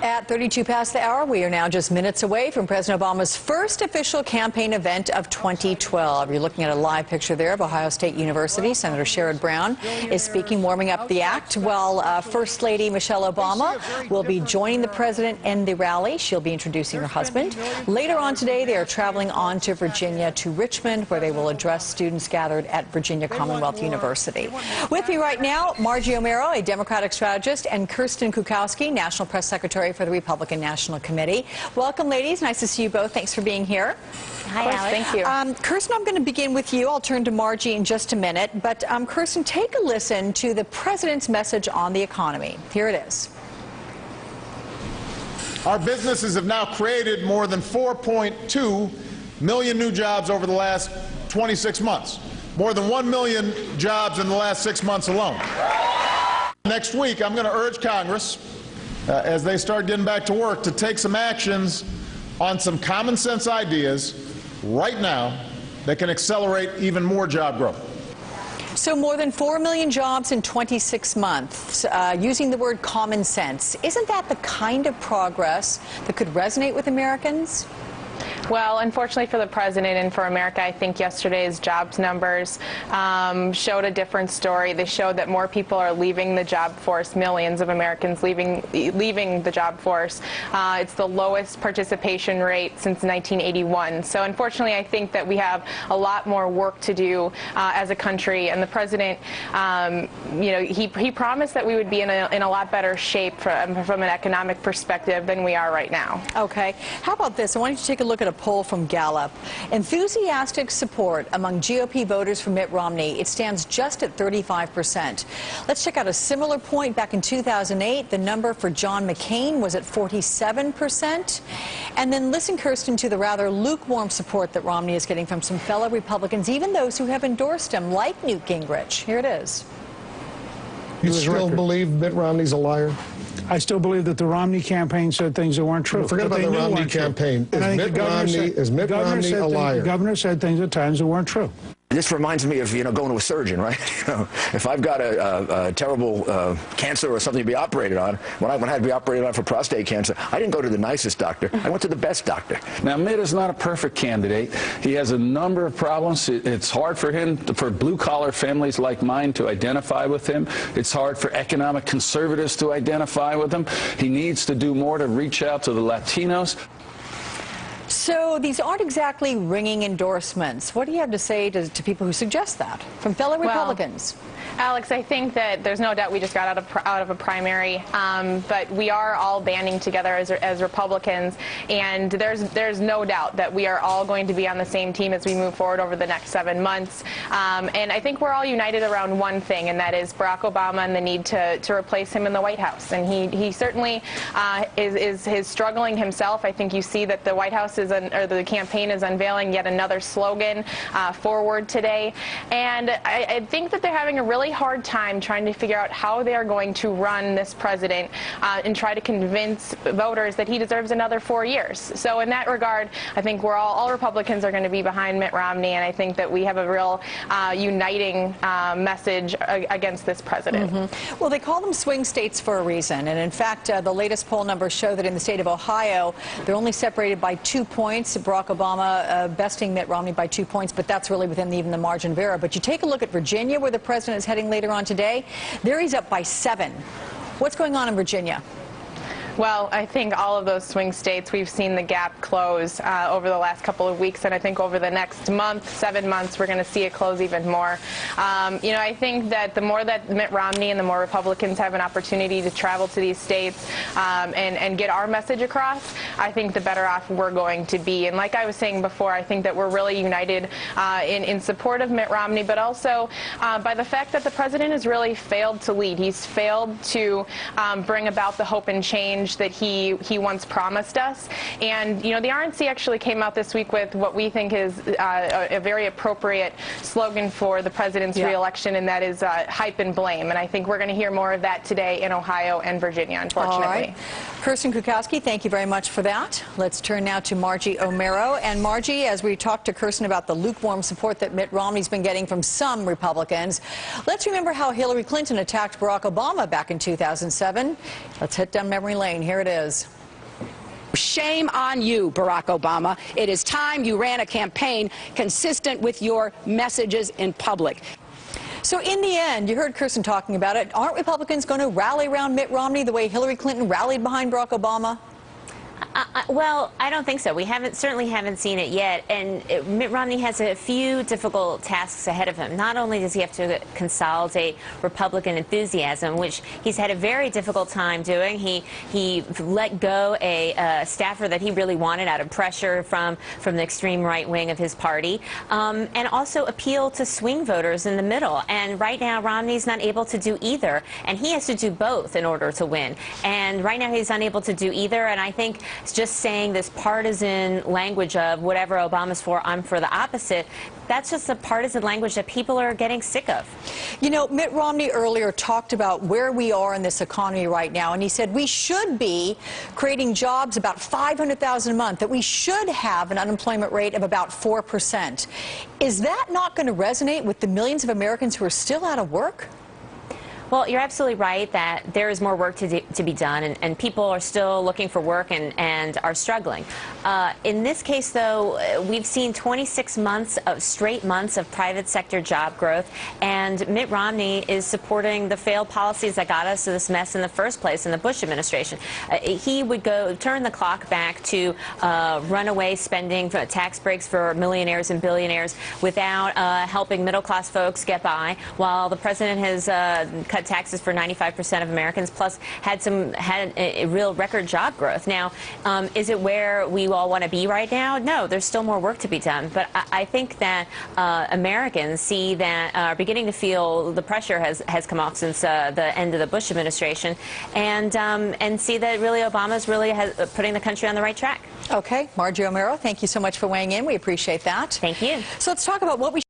At 32 past the hour, we are now just minutes away from President Obama's first official campaign event of 2012. You're looking at a live picture there of Ohio State University. Senator Sherrod Brown is speaking, warming up the act, while First Lady Michelle Obama will be joining the president in the rally. She'll be introducing her husband. Later on today, they are traveling on to Virginia, to Richmond, where they will address students gathered at Virginia Commonwealth University. With me right now, Margie Omero, a Democratic strategist, and Kirsten Kukowski, National Press Secretary for the Republican National Committee. Welcome, ladies. Nice to see you both. Thanks for being here. Hi, Alex. Thank you. Kirsten, I'm going to begin with you. I'll turn to Margie in just a minute. But Kirsten, take a listen to the president's message on the economy. Here it is. Our businesses have now created more than 4.2 million new jobs over the last 26 months. More than 1 million jobs in the last 6 months alone. Next week, I'm going to urge Congress, as they start getting back to work, to take some actions on some common sense ideas right now that can accelerate even more job growth. So more than 4 million jobs in 26 months, using the word common sense. Isn't that the kind of progress that could resonate with Americans? Well, unfortunately for the president and for America, I think yesterday's jobs numbers showed a different story. They showed that more people are leaving the job force, millions of Americans leaving the job force. It's the lowest participation rate since 1981. So unfortunately, I think that we have a lot more work to do as a country. And the president, he promised that we would be in a lot better shape from an economic perspective than we are right now. Okay. How about this? I want you to take a look at a poll from Gallup. Enthusiastic support among GOP voters for Mitt Romney, it stands just at 35%. Let's check out a similar point. Back in 2008, the number for John McCain was at 47%. And then listen, Kirsten, to the rather lukewarm support that Romney is getting from some fellow Republicans, even those who have endorsed him, like Newt Gingrich. Here it is. You still believe Mitt Romney's a liar? I still believe that the Romney campaign said things that weren't true. Forget about the Romney campaign. Is Mitt Romney a liar? The governor said things at times that weren't true. This reminds me of, going to a surgeon, right? If I've got a terrible cancer or something to be operated on, when I had to be operated on for prostate cancer, I didn't go to the nicest doctor. I went to the best doctor. Now, Mitt is not a perfect candidate. He has a number of problems. It's hard for him, for blue-collar families like mine, to identify with him. It's hard for economic conservatives to identify with him. He needs to do more to reach out to the Latinos. So these aren't exactly ringing endorsements. What do you have to say to people who suggest that from fellow Republicans? Alex, I think that there's no doubt we just got out of a primary, but we are all banding together as Republicans, and there's no doubt that we are all going to be on the same team as we move forward over the next 7 months. And I think we're all united around one thing, and that is Barack Obama and the need to replace him in the White House. And he certainly is struggling himself. I think you see that the White House or the campaign is unveiling yet another slogan forward today, and I think that they're having a really hard time trying to figure out how they are going to run this president and try to convince voters that he deserves another 4 years. So in that regard, I think all Republicans are going to be behind Mitt Romney, and I think that we have a real uniting message against this president. Mm-hmm. Well, they call them swing states for a reason, and in fact, the latest poll numbers show that in the state of Ohio, they're only separated by 2 points. Barack Obama besting Mitt Romney by 2 points, but that's really within even the margin of error. But you take a look at Virginia, where the president is heading later on today. There he's up by 7. What's going on in Virginia? Well, I think all of those swing states, we've seen the gap close over the last couple of weeks, and I think over the next month, 7 months, we're going to see it close even more. I think that the more that Mitt Romney and the more Republicans have an opportunity to travel to these states and get our message across, I think the better off we're going to be. And like I was saying before, I think that we're really united in support of Mitt Romney, but also by the fact that the president has really failed to lead. He's failed to bring about the hope and change that he once promised us. And the RNC actually came out this week with what we think is a very appropriate slogan for the president's reelection, and that is hype and blame. And I think we're going to hear more of that today in Ohio and Virginia, unfortunately. All right. Kirsten Kukowski, thank you very much for that. Let's turn now to Margie Omero. And Margie, as we talked to Kirsten about the lukewarm support that Mitt Romney's been getting from some Republicans, let's remember how Hillary Clinton attacked Barack Obama back in 2007. Let's hit down memory lane. campaign. Here it is. Shame on you, Barack Obama. It is time you ran a campaign consistent with your messages in public. So in the end, you heard Kirsten talking about it, aren't Republicans going to rally around Mitt Romney the way Hillary Clinton rallied behind Barack Obama? Well, I don't think so. We certainly haven't seen it yet. And Mitt Romney has a few difficult tasks ahead of him. Not only does he have to consolidate Republican enthusiasm, which he's had a very difficult time doing. He let go a staffer that he really wanted out of pressure from the extreme right wing of his party, and also appeal to swing voters in the middle. And right now, Romney's not able to do either. And he has to do both in order to win. And right now, he's unable to do either. And I think just saying this partisan language of whatever Obama's for, I'm for the opposite, that's just a partisan language that people are getting sick of. You know, Mitt Romney earlier talked about where we are in this economy right now, and he said we should be creating jobs about 500,000 a month, that we should have an unemployment rate of about 4%. Is that not going to resonate with the millions of Americans who are still out of work? Well, you're absolutely right that there is more work to be done, and people are still looking for work and are struggling. In this case, though, we've seen 26 months of straight months of private sector job growth, and Mitt Romney is supporting the failed policies that got us to this mess in the first place in the Bush administration. He would turn the clock back to runaway spending, for tax breaks for millionaires and billionaires without helping middle-class folks get by, while the president has cut taxes for 95% of Americans, plus had a real record job growth. Now, is it where we all want to be right now? No, there's still more work to be done. But I think that Americans see that, are beginning to feel the pressure has come off since the end of the Bush administration, and see that really Obama's really putting the country on the right track. Okay, Margie Omero, thank you so much for weighing in. We appreciate that. Thank you. So let's talk about what we